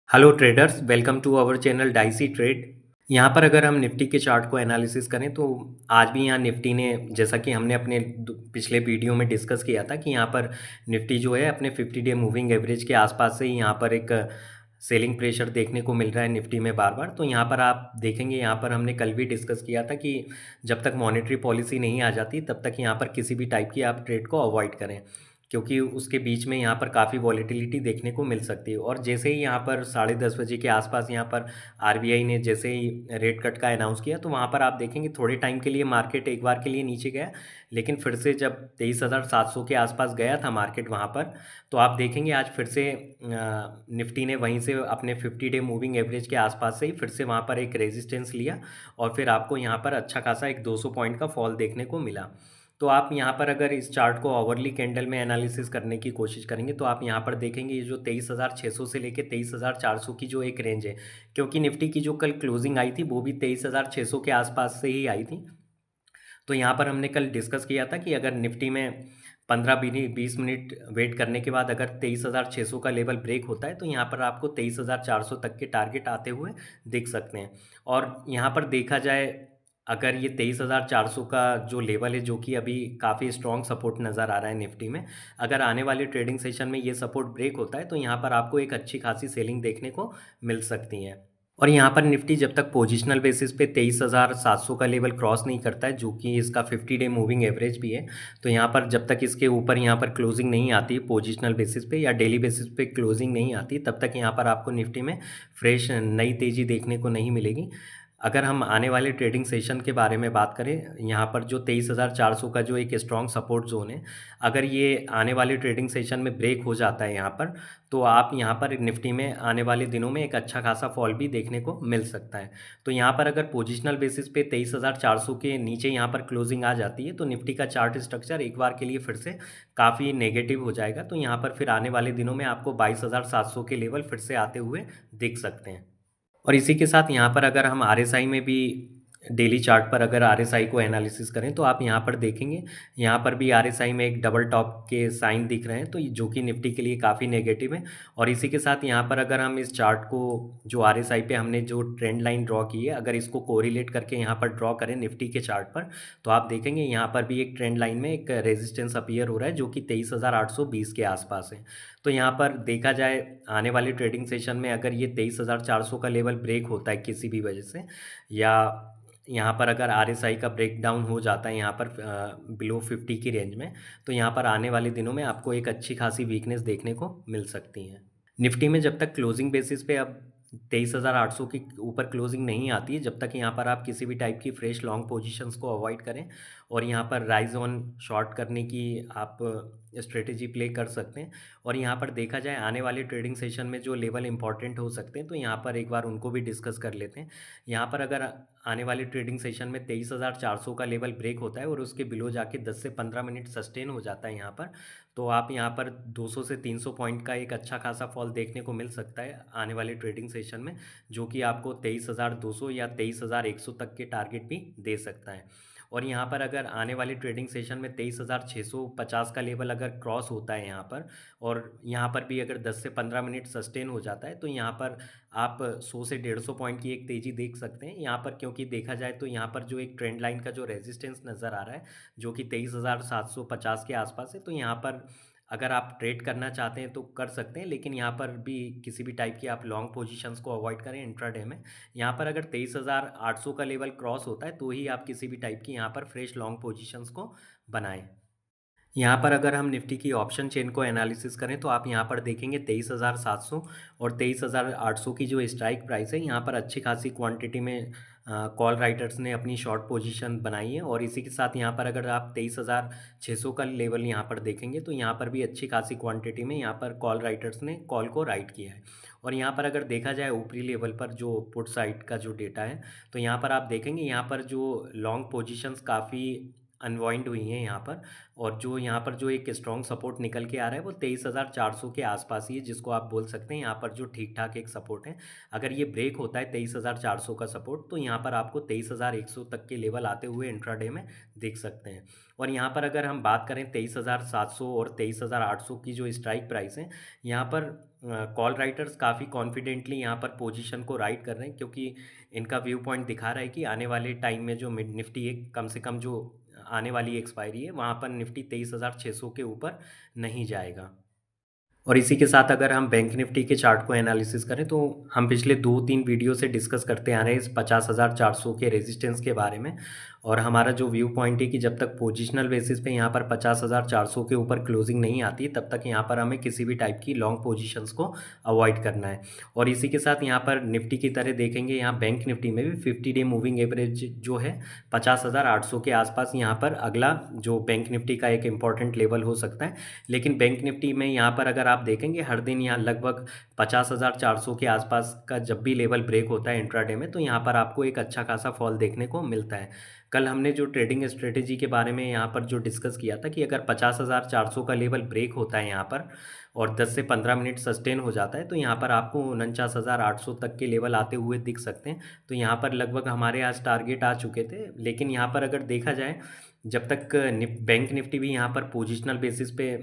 Hello traders, welcome to our channel Dicey Trade. यहाँ पर अगर हम निफ्टी के चार्ट को एनालिसिस करें तो आज भी यहाँ निफ्टी ने, जैसा कि हमने अपने पिछले वीडियो में डिस्कस किया था कि यहाँ पर निफ्टी जो है अपने 50 डे मूविंग एवरेज के आसपास से ही यहाँ पर एक सेलिंग प्रेशर देखने को मिल रहा है निफ्टी में बार बार। तो यहाँ पर आप देखेंगे, यहाँ पर हमने कल भी डिस्कस किया था कि जब तक मॉनेटरी पॉलिसी नहीं आ जाती तब तक यहाँ पर किसी भी टाइप की आप ट्रेड को अवॉइड करें, क्योंकि उसके बीच में यहाँ पर काफ़ी वॉलेटिलिटी देखने को मिल सकती है। और जैसे ही यहाँ पर 10:30 बजे के आसपास यहाँ पर आरबीआई ने जैसे ही रेट कट का अनाउंस किया तो वहाँ पर आप देखेंगे थोड़े टाइम के लिए मार्केट एक बार के लिए नीचे गया, लेकिन फिर से जब 23,700 के आसपास गया था मार्केट वहाँ पर, तो आप देखेंगे आज फिर से निफ्टी ने वहीं से अपने 50 डे मूविंग एवरेज के आसपास से ही फिर से वहाँ पर एक रेजिस्टेंस लिया और फिर आपको यहाँ पर अच्छा खासा एक 200 पॉइंट का फॉल देखने को मिला। तो आप यहाँ पर अगर इस चार्ट को आवरली कैंडल में एनालिसिस करने की कोशिश करेंगे तो आप यहाँ पर देखेंगे ये जो 23,600 से लेके 23,400 की जो एक रेंज है, क्योंकि निफ्टी की जो कल क्लोजिंग आई थी वो भी 23,600 के आसपास से ही आई थी। तो यहाँ पर हमने कल डिस्कस किया था कि अगर निफ्टी में 15-20 मिनट वेट करने के बाद अगर 23,600 का लेवल ब्रेक होता है तो यहाँ पर आपको 23,400 तक के टारगेट आते हुए दिख सकते हैं। और यहाँ पर देखा जाए, अगर ये 23,400 का जो लेवल है, जो कि अभी काफ़ी स्ट्रॉन्ग सपोर्ट नज़र आ रहा है निफ्टी में, अगर आने वाले ट्रेडिंग सेशन में ये सपोर्ट ब्रेक होता है तो यहाँ पर आपको एक अच्छी खासी सेलिंग देखने को मिल सकती है। और यहाँ पर निफ्टी जब तक पोजिशनल बेसिस पे 23,700 का लेवल क्रॉस नहीं करता है, जो कि इसका 50 डे मूविंग एवरेज भी है, तो यहाँ पर जब तक इसके ऊपर यहाँ पर क्लोजिंग नहीं आती पोजिशनल बेसिस पे या डेली बेसिस पे क्लोजिंग नहीं आती, तब तक यहाँ पर आपको निफ्टी में फ्रेश नई तेज़ी देखने को नहीं मिलेगी। अगर हम आने वाले ट्रेडिंग सेशन के बारे में बात करें, यहाँ पर जो 23,400 का जो एक स्ट्रॉन्ग सपोर्ट जोन है, अगर ये आने वाले ट्रेडिंग सेशन में ब्रेक हो जाता है यहाँ पर, तो आप यहाँ पर निफ्टी में आने वाले दिनों में एक अच्छा खासा फॉल भी देखने को मिल सकता है। तो यहाँ पर अगर पोजिशनल बेसिस पे 23,400 के नीचे यहाँ पर क्लोजिंग आ जाती है तो निफ्टी का चार्ट स्ट्रक्चर एक बार के लिए फिर से काफ़ी नेगेटिव हो जाएगा। तो यहाँ पर फिर आने वाले दिनों में आपको 22,700 के लेवल फिर से आते हुए दिख सकते हैं। और इसी के साथ यहाँ पर अगर हम आरएसआई में भी डेली चार्ट पर अगर आरएसआई को एनालिसिस करें तो आप यहाँ पर देखेंगे, यहाँ पर भी आरएसआई में एक डबल टॉप के साइन दिख रहे हैं, तो जो कि निफ्टी के लिए काफ़ी नेगेटिव है। और इसी के साथ यहाँ पर अगर हम इस चार्ट को, जो आरएसआई पे हमने जो ट्रेंड लाइन ड्रॉ की है, अगर इसको कोरिलेट करके यहाँ पर ड्रॉ करें निफ्टी के चार्ट पर, तो आप देखेंगे यहाँ पर भी एक ट्रेंड लाइन में एक रेजिस्टेंस अपीयर हो रहा है जो कि 23,820 के आसपास है। तो यहाँ पर देखा जाए आने वाले ट्रेडिंग सेशन में अगर ये 23,400 का लेवल ब्रेक होता है किसी भी वजह से, या यहाँ पर अगर आरएसआई का ब्रेक डाउन हो जाता है यहाँ पर बिलो 50 की रेंज में, तो यहाँ पर आने वाले दिनों में आपको एक अच्छी खासी वीकनेस देखने को मिल सकती है। निफ्टी में जब तक क्लोजिंग बेसिस पे अब 23,800 के ऊपर क्लोजिंग नहीं आती है, जब तक यहाँ पर आप किसी भी टाइप की फ्रेश लॉन्ग पोजीशंस को अवॉइड करें और यहाँ पर राइज ऑन शॉर्ट करने की आप स्ट्रेटेजी प्ले कर सकते हैं। और यहाँ पर देखा जाए आने वाले ट्रेडिंग सेशन में जो लेवल इंपॉर्टेंट हो सकते हैं, तो यहाँ पर एक बार उनको भी डिस्कस कर लेते हैं। यहाँ पर अगर आने वाले ट्रेडिंग सेशन में 23,400 का लेवल ब्रेक होता है और उसके बिलो जाके 10 से 15 मिनट सस्टेन हो जाता है यहाँ पर, तो आप यहाँ पर 200 से 300 पॉइंट का एक अच्छा खासा फॉल देखने को मिल सकता है आने वाले ट्रेडिंग सेशन में, जो कि आपको 23,200 या 23,100 तक के टारगेट भी दे सकता है। और यहाँ पर अगर आने वाले ट्रेडिंग सेशन में 23,650 का लेवल अगर क्रॉस होता है यहाँ पर, और यहाँ पर भी अगर 10 से 15 मिनट सस्टेन हो जाता है, तो यहाँ पर आप 100 से 150 पॉइंट की एक तेज़ी देख सकते हैं यहाँ पर, क्योंकि देखा जाए तो यहाँ पर जो एक ट्रेंड लाइन का जो रेजिस्टेंस नज़र आ रहा है, जो कि 23,750 के आसपास है, तो यहाँ पर अगर आप ट्रेड करना चाहते हैं तो कर सकते हैं, लेकिन यहाँ पर भी किसी भी टाइप की आप लॉन्ग पोजीशंस को अवॉइड करें इंट्राडे में। यहाँ पर अगर 23,800 का लेवल क्रॉस होता है तो ही आप किसी भी टाइप की यहाँ पर फ्रेश लॉन्ग पोजीशंस को बनाएं। यहाँ पर अगर हम निफ्टी की ऑप्शन चेन को एनालिसिस करें तो आप यहाँ पर देखेंगे 23,700 और 23,800 की जो स्ट्राइक प्राइस है, यहाँ पर अच्छी खासी क्वांटिटी में कॉल राइटर्स ने अपनी शॉर्ट पोजीशन बनाई है। और इसी के साथ यहाँ पर अगर आप 23,600 का लेवल यहाँ पर देखेंगे तो यहाँ पर भी अच्छी खासी क्वांटिटी में यहाँ पर कॉल राइटर्स ने कॉल को राइट किया है। और यहाँ पर अगर देखा जाए ऊपरी लेवल पर जो पुट साइड का जो डेटा है, तो यहाँ पर आप देखेंगे यहाँ पर जो लॉन्ग पोजीशंस काफ़ी अनवाइंड हुई हैं यहाँ पर, और जो यहाँ पर जो एक स्ट्रॉन्ग सपोर्ट निकल के आ रहा है वो 23,400 के आसपास ही है, जिसको आप बोल सकते हैं यहाँ पर जो ठीक ठाक एक सपोर्ट है। अगर ये ब्रेक होता है 23,400 का सपोर्ट, तो यहाँ पर आपको 23,100 तक के लेवल आते हुए इंट्राडे में देख सकते हैं। और यहाँ पर अगर हम बात करें 23,700 और 23,800 की जो स्ट्राइक प्राइस है, यहाँ पर कॉल राइटर्स काफ़ी कॉन्फिडेंटली यहाँ पर पोजीशन को राइट कर रहे हैं, क्योंकि इनका व्यू पॉइंट दिखा रहा है कि आने वाले टाइम में जो मिड निफ्टी एक कम से कम जो आने वाली एक्सपायरी है वहाँ पर निफ्टी 23,600 के ऊपर नहीं जाएगा। और इसी के साथ अगर हम बैंक निफ्टी के चार्ट को एनालिसिस करें, तो हम पिछले 2-3 वीडियो से डिस्कस करते आ रहे हैं इस 50,400 के रेजिस्टेंस के बारे में। और हमारा जो व्यू पॉइंट है कि जब तक पोजिशनल बेसिस पे यहाँ पर 50,400 के ऊपर क्लोजिंग नहीं आती, तब तक यहाँ पर हमें किसी भी टाइप की लॉन्ग पोजीशंस को अवॉइड करना है। और इसी के साथ यहाँ पर निफ्टी की तरह देखेंगे, यहाँ बैंक निफ्टी में भी 50 डे मूविंग एवरेज जो है 50,800 के आसपास यहाँ पर अगला जो बैंक निफ्टी का एक इम्पॉर्टेंट लेवल हो सकता है। लेकिन बैंक निफ्टी में यहाँ पर अगर आप देखेंगे, हर दिन यहाँ लगभग 50,400 के आसपास का जब भी लेवल ब्रेक होता है इंट्राडे में, तो यहाँ पर आपको एक अच्छा खासा फॉल देखने को मिलता है। कल हमने जो ट्रेडिंग स्ट्रेटेजी के बारे में यहाँ पर जो डिस्कस किया था कि अगर 50,400 का लेवल ब्रेक होता है यहाँ पर और 10 से 15 मिनट सस्टेन हो जाता है, तो यहाँ पर आपको 49,800 तक के लेवल आते हुए दिख सकते हैं। तो यहाँ पर लगभग हमारे आज टारगेट आ चुके थे। लेकिन यहाँ पर अगर देखा जाए, जब तक बैंक निफ्टी भी यहाँ पर पोजिशनल बेसिस पे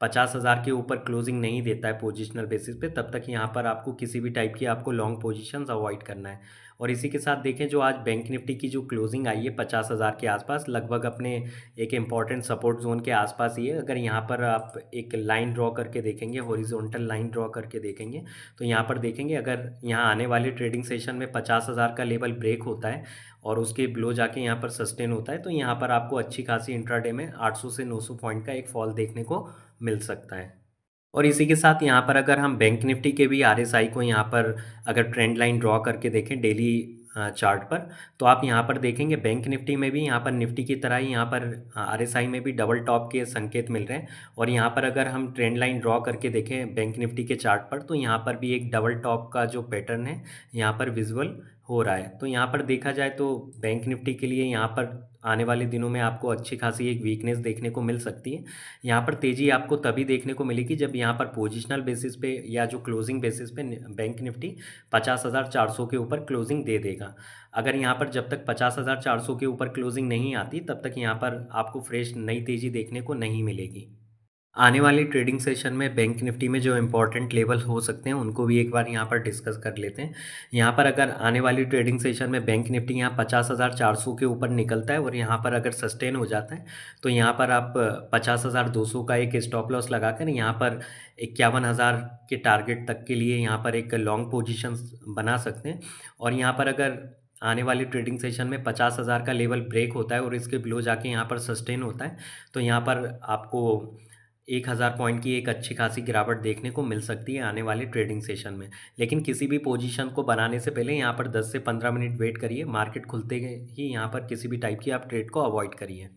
50,000 के ऊपर क्लोजिंग नहीं देता है पोजिशनल बेसिस पे, तब तक यहाँ पर आपको किसी भी टाइप की आपको लॉन्ग पोजीशंस अवॉइड करना है। और इसी के साथ देखें, जो आज बैंक निफ्टी की जो क्लोजिंग आई है 50,000 के आसपास, लगभग अपने एक इम्पॉर्टेंट सपोर्ट जोन के आसपास ही है। अगर यहाँ पर आप एक लाइन ड्रॉ करके देखेंगे, हॉरिजॉन्टल लाइन ड्रॉ करके देखेंगे, तो यहाँ पर देखेंगे अगर यहाँ आने वाले ट्रेडिंग सेशन में 50,000 का लेवल ब्रेक होता है और उसके बिलो जाके यहाँ पर सस्टेन होता है, तो यहाँ पर आपको अच्छी खासी इंट्राडे में 800 से 900 पॉइंट का एक फॉल देखने को मिल सकता है। और इसी के साथ यहाँ पर अगर हम बैंक निफ्टी के भी आरएसआई को यहाँ पर अगर ट्रेंड लाइन ड्रॉ करके देखें डेली चार्ट पर, तो आप यहाँ पर देखेंगे बैंक निफ्टी में भी यहाँ पर निफ्टी की तरह ही यहाँ पर आरएसआई में भी डबल टॉप के संकेत मिल रहे हैं। और यहाँ पर अगर हम ट्रेंड लाइन ड्रॉ करके देखें बैंक निफ्टी के चार्ट पर, तो यहाँ पर भी एक डबल टॉप का जो पैटर्न है यहाँ पर विजुअल हो रहा है। तो यहाँ पर देखा जाए तो बैंक निफ्टी के लिए यहाँ पर आने वाले दिनों में आपको अच्छी खासी एक वीकनेस देखने को मिल सकती है। यहाँ पर तेज़ी आपको तभी देखने को मिलेगी जब यहाँ पर पोजिशनल बेसिस पे या जो क्लोजिंग बेसिस पे बैंक निफ्टी 50,400 के ऊपर क्लोजिंग दे देगा। अगर यहाँ पर जब तक 50,400 के ऊपर क्लोजिंग नहीं आती, तब तक यहाँ पर आपको फ्रेश नई तेज़ी देखने को नहीं मिलेगी। आने वाली ट्रेडिंग सेशन में बैंक निफ्टी में जो इम्पोर्टेंट लेवल हो सकते हैं, उनको भी एक बार यहाँ पर डिस्कस कर लेते हैं। यहाँ पर अगर आने वाली ट्रेडिंग सेशन में बैंक निफ्टी यहाँ 50,400 के ऊपर निकलता है और यहाँ पर अगर सस्टेन हो जाता है, तो यहाँ पर आप 50,200 का एक स्टॉप लॉस लगाकर यहाँ पर 51,000 के टारगेट तक के लिए यहाँ पर एक लॉन्ग पोजीशन बना सकते हैं। और यहाँ पर अगर आने वाली ट्रेडिंग सेशन में 50,000 का लेवल ब्रेक होता है और इसके बिलो जाके यहाँ पर सस्टेन होता है, तो यहाँ पर आपको 1,000 पॉइंट की एक अच्छी खासी गिरावट देखने को मिल सकती है आने वाले ट्रेडिंग सेशन में। लेकिन किसी भी पोजीशन को बनाने से पहले यहाँ पर 10 से 15 मिनट वेट करिए, मार्केट खुलते ही यहाँ पर किसी भी टाइप की आप ट्रेड को अवॉइड करिए।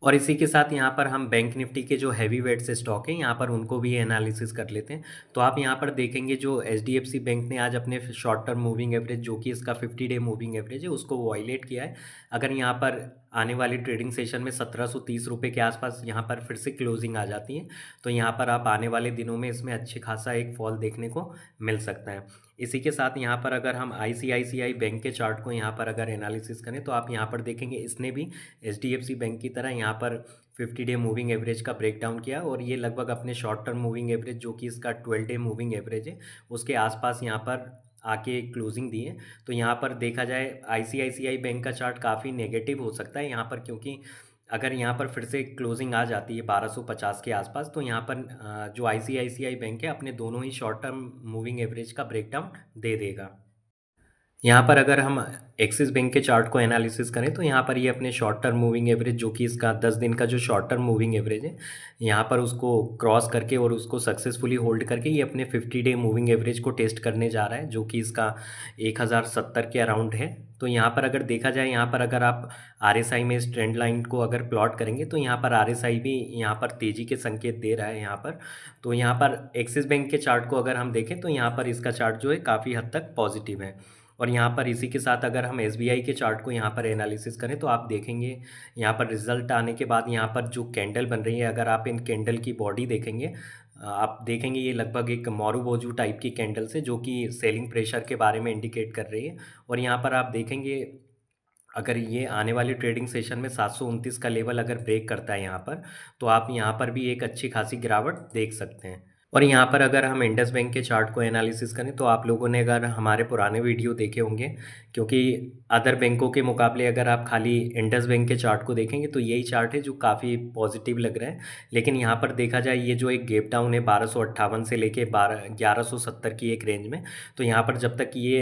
और इसी के साथ यहाँ पर हम बैंक निफ्टी के जो हैवी वेट्स स्टॉक हैं यहाँ पर उनको भी एनालिसिस कर लेते हैं। तो आप यहाँ पर देखेंगे जो एचडीएफसी बैंक ने आज अपने शॉर्ट टर्म मूविंग एवरेज, जो कि इसका 50 डे मूविंग एवरेज है, उसको वायलेट किया है। अगर यहाँ पर आने वाली ट्रेडिंग सेशन में 1730 रुपये के आसपास यहाँ पर फिर से क्लोजिंग आ जाती है, तो यहाँ पर आप आने वाले दिनों में इसमें अच्छे खासा एक फॉल देखने को मिल सकता है। इसी के साथ यहाँ पर अगर हम आईसीआईसीआई बैंक के चार्ट को यहाँ पर अगर एनालिसिस करें, तो आप यहाँ पर देखेंगे इसने भी एचडीएफसी बैंक की तरह यहाँ पर 50 डे मूविंग एवरेज का ब्रेक डाउन किया और ये लगभग अपने शॉर्ट टर्म मूविंग एवरेज, जो कि इसका 12 डे मूविंग एवरेज है, उसके आसपास यहाँ पर आके क्लोजिंग दी है। तो यहाँ पर देखा जाए आईसीआईसीआई बैंक का चार्ट काफ़ी नेगेटिव हो सकता है यहाँ पर, क्योंकि अगर यहाँ पर फिर से क्लोजिंग आ जाती है 1250 के आसपास, तो यहाँ पर जो आईसीआईसीआई बैंक है अपने दोनों ही शॉर्ट टर्म मूविंग एवरेज का ब्रेकडाउन दे देगा। यहाँ पर अगर हम एक्सिस बैंक के चार्ट को एनालिसिस करें, तो यहाँ पर ये अपने शॉर्ट टर्म मूविंग एवरेज, जो कि इसका 10 दिन का जो शॉर्ट टर्म मूविंग एवरेज है, यहाँ पर उसको क्रॉस करके और उसको सक्सेसफुली होल्ड करके ये अपने 50 डे मूविंग एवरेज को टेस्ट करने जा रहा है, जो कि इसका 1070 के अराउंड है। तो यहाँ पर अगर देखा जाए, यहाँ पर अगर आप आरएसआई में इस ट्रेंड लाइन को अगर प्लॉट करेंगे, तो यहाँ पर आरएसआई भी यहाँ पर तेज़ी के संकेत दे रहा है यहाँ पर। तो यहाँ पर एक्सिस बैंक के चार्ट को अगर हम देखें, तो यहाँ पर इसका चार्ट जो है काफ़ी हद तक पॉजिटिव है। और यहाँ पर इसी के साथ अगर हम एसबीआई के चार्ट को यहाँ पर एनालिसिस करें तो आप देखेंगे यहाँ पर रिजल्ट आने के बाद यहाँ पर जो कैंडल बन रही है, अगर आप इन कैंडल की बॉडी देखेंगे, आप देखेंगे ये लगभग एक मारूबोजू टाइप की कैंडल्स है जो कि सेलिंग प्रेशर के बारे में इंडिकेट कर रही है। और यहाँ पर आप देखेंगे अगर ये आने वाले ट्रेडिंग सेशन में 729 का लेवल अगर ब्रेक करता है यहाँ पर, तो आप यहाँ पर भी एक अच्छी खासी गिरावट देख सकते हैं। और यहाँ पर अगर हम इंडस बैंक के चार्ट को एनालिसिस करें तो आप लोगों ने अगर हमारे पुराने वीडियो देखे होंगे, क्योंकि अदर बैंकों के मुकाबले अगर आप खाली इंडस बैंक के चार्ट को देखेंगे तो यही चार्ट है जो काफ़ी पॉजिटिव लग रहा है। लेकिन यहाँ पर देखा जाए ये जो एक गैप डाउन है 1258 से लेके 1170 की एक रेंज में, तो यहाँ पर जब तक ये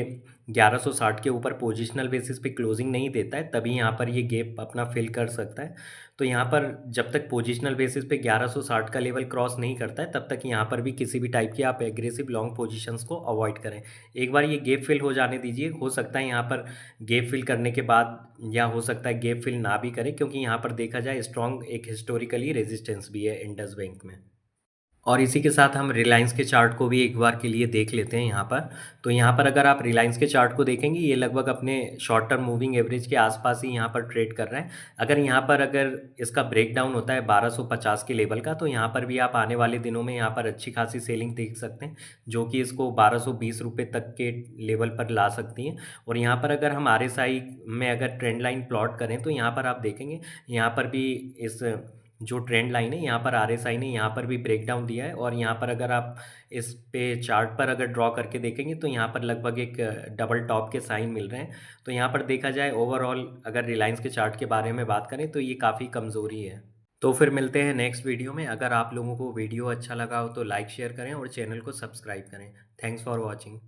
1160 के ऊपर पोजिशनल बेसिस पे क्लोजिंग नहीं देता है तभी यहाँ पर ये गैप अपना फिल कर सकता है। तो यहाँ पर जब तक पोजिशनल बेसिस पे 1160 का लेवल क्रॉस नहीं करता है तब तक यहाँ पर भी किसी भी टाइप की आप एग्रेसिव लॉन्ग पोजीशंस को अवॉइड करें। एक बार ये गैप फिल हो जाने दीजिए, हो सकता है यहाँ पर गैप फिल करने के बाद, या हो सकता है गैप फिल ना भी करे, क्योंकि यहाँ पर देखा जाए स्ट्रॉन्ग एक हिस्टोरिकली रेजिस्टेंस भी है इंडस बैंक में। और इसी के साथ हम रिलायंस के चार्ट को भी एक बार के लिए देख लेते हैं यहाँ पर। तो यहाँ पर अगर आप रिलायंस के चार्ट को देखेंगे, ये लगभग अपने शॉर्ट टर्म मूविंग एवरेज के आसपास ही यहाँ पर ट्रेड कर रहे हैं। अगर यहाँ पर अगर इसका ब्रेकडाउन होता है 1250 के लेवल का, तो यहाँ पर भी आप आने वाले दिनों में यहाँ पर अच्छी खासी सेलिंग देख सकते हैं, जो कि इसको 1220 रुपये तक के लेवल पर ला सकती हैं। और यहाँ पर अगर हम आरएसआई में अगर ट्रेंड लाइन प्लॉट करें तो यहाँ पर आप देखेंगे यहाँ पर भी इस जो ट्रेंड लाइन है यहाँ पर आरएसआई ने यहाँ पर भी ब्रेकडाउन दिया है। और यहाँ पर अगर आप इस पे चार्ट पर अगर ड्रॉ करके देखेंगे तो यहाँ पर लगभग एक डबल टॉप के साइन मिल रहे हैं। तो यहाँ पर देखा जाए ओवरऑल अगर रिलायंस के चार्ट के बारे में बात करें तो ये काफ़ी कमज़ोरी है। तो फिर मिलते हैं नेक्स्ट वीडियो में। अगर आप लोगों को वीडियो अच्छा लगा हो तो लाइक शेयर करें और चैनल को सब्सक्राइब करें। Thanks for watching.